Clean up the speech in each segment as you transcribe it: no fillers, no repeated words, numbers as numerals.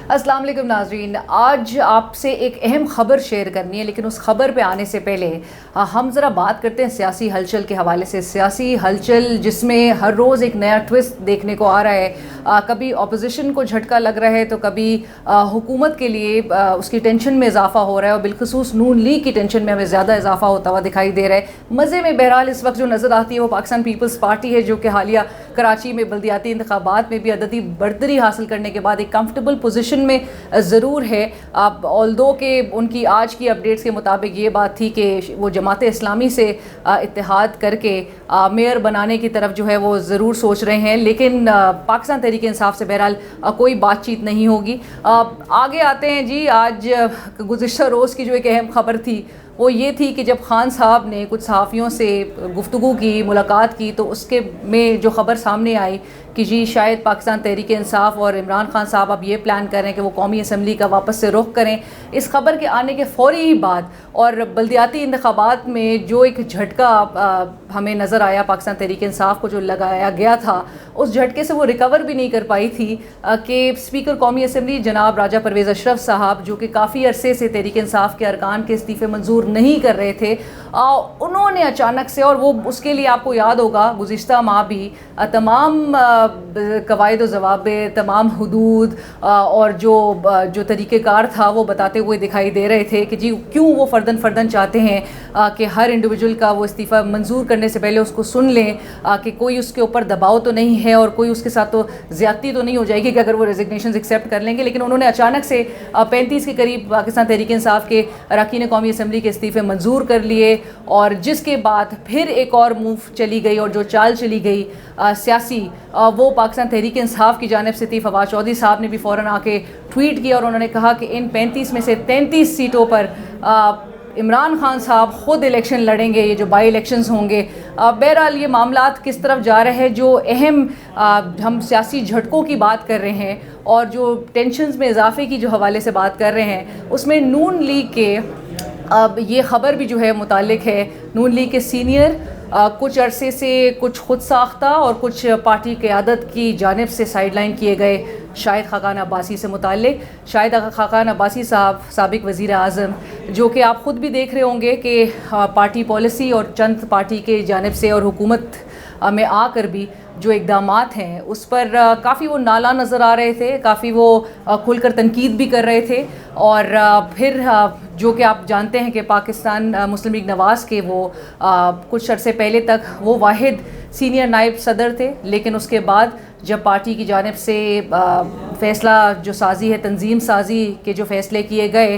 السلام علیکم ناظرین، آج آپ سے ایک اہم خبر شیئر کرنی ہے، لیکن اس خبر پہ آنے سے پہلے ہم ذرا بات کرتے ہیں سیاسی ہلچل کے حوالے سے۔ سیاسی ہلچل جس میں ہر روز ایک نیا ٹوسٹ دیکھنے کو آ رہا ہے، کبھی اپوزیشن کو جھٹکا لگ رہا ہے تو کبھی حکومت کے لیے اس کی ٹینشن میں اضافہ ہو رہا ہے، اور بالخصوص نون لیگ کی ٹینشن میں ہمیں زیادہ اضافہ ہوتا ہوا دکھائی دے رہا ہے۔ مزے میں بہرحال اس وقت جو نظر آتی ہے وہ پاکستان پیپلز پارٹی ہے، جو کہ حالیہ کراچی میں بلدیاتی انتخابات میں بھی عددی برتری حاصل کرنے کے بعد ایک کمفرٹیبل پوزیشن میں ضرور ہے۔ آلدو کہ ان کی آج کی اپڈیٹس کے مطابق یہ بات تھی کہ وہ جماعت اسلامی سے اتحاد کر کے میئر بنانے کی طرف جو ہے وہ ضرور سوچ رہے ہیں، لیکن پاکستان تحریک انصاف سے بہرحال کوئی بات چیت نہیں ہوگی۔ آگے آتے ہیں جی، آج گزشتہ روز کی جو ایک اہم خبر تھی وہ یہ تھی کہ جب خان صاحب نے کچھ صحافیوں سے گفتگو کی، ملاقات کی، تو اس کے میں جو خبر سامنے آئی کہ جی شاید پاکستان تحریک انصاف اور عمران خان صاحب اب یہ پلان کر رہے ہیں کہ وہ قومی اسمبلی کا واپس سے رخ کریں۔ اس خبر کے آنے کے فوری ہی بعد اور بلدیاتی انتخابات میں جو ایک جھٹکا ہمیں نظر آیا پاکستان تحریک انصاف کو جو لگایا گیا تھا، اس جھٹکے سے وہ ریکور بھی نہیں کر پائی تھی کہ اسپیکر قومی اسمبلی جناب راجہ پرویز اشرف صاحب، جو کہ کافی عرصے سے تحریک انصاف کے ارکان کے استعفے منظور نہیں کر رہے تھے، انہوں نے اچانک سے، اور وہ اس کے لیے آپ کو یاد ہوگا گزشتہ ماہ بھی تمام قواعد و ضوابط، تمام حدود اور جو طریقہ کار تھا وہ بتاتے ہوئے دکھائی دے رہے تھے کہ جی کیوں وہ فرداً چاہتے ہیں کہ ہر انڈیویجول کا وہ استعفیٰ منظور کرنے سے پہلے اس کو سن لیں کہ کوئی اس کے اوپر دباؤ تو نہیں ہے اور کوئی اس کے ساتھ تو زیادتی تو نہیں ہو جائے گی کہ اگر وہ ریزگنیشنز ایکسیپٹ کر لیں گے۔ لیکن انہوں نے اچانک سے 35 کے قریب پاکستان تحریک انصاف کے اراکین قومی اسمبلی کے استعفے منظور کر لیے، اور جس کے بعد پھر ایک اور موو چلی گئی اور جو چال چلی گئی سیاسی، وہ پاکستان تحریک انصاف کی جانب سے تھی۔ فواد چودھری صاحب نے بھی فوراً آ کے ٹویٹ کیا اور انہوں نے کہا کہ ان 35 میں سے 33 سیٹوں پر عمران خان صاحب خود الیکشن لڑیں گے، یہ جو بائی الیکشنز ہوں گے۔ بہرحال یہ معاملات کس طرف جا رہے ہیں، جو اہم ہم سیاسی جھٹکوں کی بات کر رہے ہیں اور جو ٹینشنز میں اضافے کی جو حوالے سے بات کر رہے ہیں، اس میں نون لیگ کے اب یہ خبر بھی جو ہے متعلق ہے نون لیگ کے سینئر کچھ عرصے سے کچھ خود ساختہ اور کچھ پارٹی قیادت کی جانب سے سائیڈ لائن کیے گئے شاہد خاقان عباسی سے متعلق۔ شاہد خاقان عباسی صاحب سابق وزیر اعظم، جو کہ آپ خود بھی دیکھ رہے ہوں گے کہ پارٹی پالیسی اور چند پارٹی کے جانب سے اور حکومت میں آ کر بھی جو اقدامات ہیں اس پر کافی وہ نالاں نظر آ رہے تھے، کافی وہ کھل کر تنقید بھی کر رہے تھے، اور پھر جو کہ آپ جانتے ہیں کہ پاکستان مسلم لیگ نواز کے وہ کچھ عرصے پہلے تک وہ واحد سینئر نائب صدر تھے، لیکن اس کے بعد جب پارٹی کی جانب سے فیصلہ جو سازی ہے، تنظیم سازی کے جو فیصلے کیے گئے،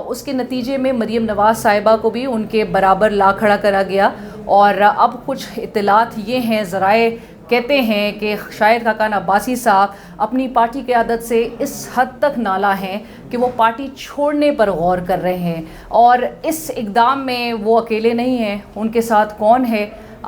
اس کے نتیجے میں مریم نواز صاحبہ کو بھی ان کے برابر لا کھڑا کرا گیا، اور اب کچھ اطلاعات یہ ہیں، ذرائع کہتے ہیں کہ شاہد خاقان عباسی صاحب اپنی پارٹی قیادت سے اس حد تک نالاں ہیں کہ وہ پارٹی چھوڑنے پر غور کر رہے ہیں، اور اس اقدام میں وہ اکیلے نہیں ہیں، ان کے ساتھ کون ہے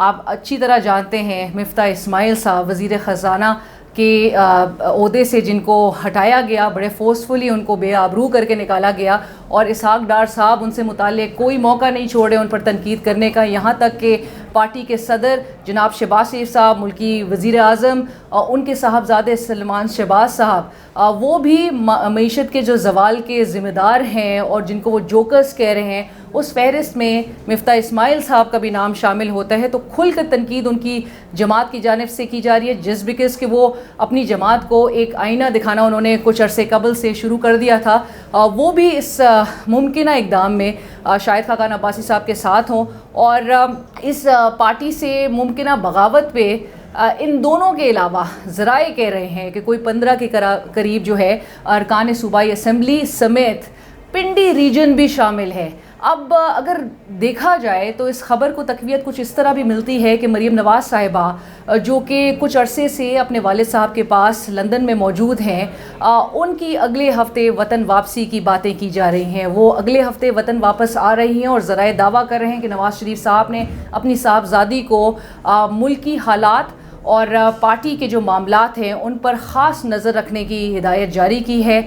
آپ اچھی طرح جانتے ہیں۔ مفتاح اسماعیل صاحب وزیر خزانہ کے عہدے سے جن کو ہٹایا گیا، بڑے فورسفلی ان کو بے آبرو کر کے نکالا گیا، اور اسحاق ڈار صاحب ان سے متعلق کوئی موقع نہیں چھوڑے ان پر تنقید کرنے کا، یہاں تک کہ پارٹی کے صدر جناب شہباز شریف صاحب، ملکی وزیر اعظم، ان کے صاحبزادے سلمان شہباز صاحب، وہ بھی معیشت کے جو زوال کے ذمہ دار ہیں اور جن کو وہ جوکرز کہہ رہے ہیں، اس فہرست میں مفتاح اسماعیل صاحب کا بھی نام شامل ہوتا ہے۔ تو کھل کر تنقید ان کی جماعت کی جانب سے کی جا رہی ہے، جس بیکس کہ وہ اپنی جماعت کو ایک آئینہ دکھانا انہوں نے کچھ عرصے قبل سے شروع کر دیا تھا، وہ بھی اس ممکنہ اقدام میں شاہد خاقان عباسی صاحب کے ساتھ ہوں، اور اس پارٹی سے ممکنہ بغاوت پہ ان دونوں کے علاوہ ذرائع کہہ رہے ہیں کہ کوئی 15 کے قریب جو ہے ارکان صوبائی اسمبلی سمیت پنڈی ریجن بھی شامل ہے۔ اب اگر دیکھا جائے تو اس خبر کو تقویت کچھ اس طرح بھی ملتی ہے کہ مریم نواز صاحبہ، جو کہ کچھ عرصے سے اپنے والد صاحب کے پاس لندن میں موجود ہیں، ان کی اگلے ہفتے وطن واپسی کی باتیں کی جا رہی ہیں۔ وہ اگلے ہفتے وطن واپس آ رہی ہیں، اور ذرائع دعویٰ کر رہے ہیں کہ نواز شریف صاحب نے اپنی صاحبزادی کو ملکی حالات اور پارٹی کے جو معاملات ہیں ان پر خاص نظر رکھنے کی ہدایت جاری کی ہے۔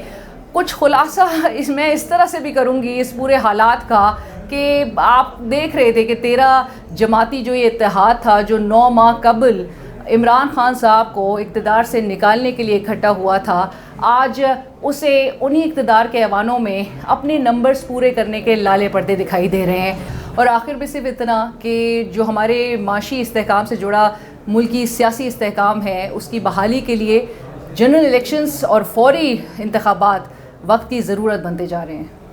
کچھ خلاصہ میں اس طرح سے بھی کروں گی اس پورے حالات کا کہ آپ دیکھ رہے تھے کہ 13 جماعتی جو یہ اتحاد تھا، جو 9 ماہ قبل عمران خان صاحب کو اقتدار سے نکالنے کے لیے اکٹھا ہوا تھا، آج اسے انہی اقتدار کے ایوانوں میں اپنے نمبرز پورے کرنے کے لالے پڑتے دکھائی دے رہے ہیں۔ اور آخر میں صرف اتنا کہ جو ہمارے معاشی استحکام سے جڑا ملکی سیاسی استحکام ہے، اس کی بحالی کے لیے جنرل الیکشنز اور فوری انتخابات وقت کی ضرورت بنتے جا رہے ہیں۔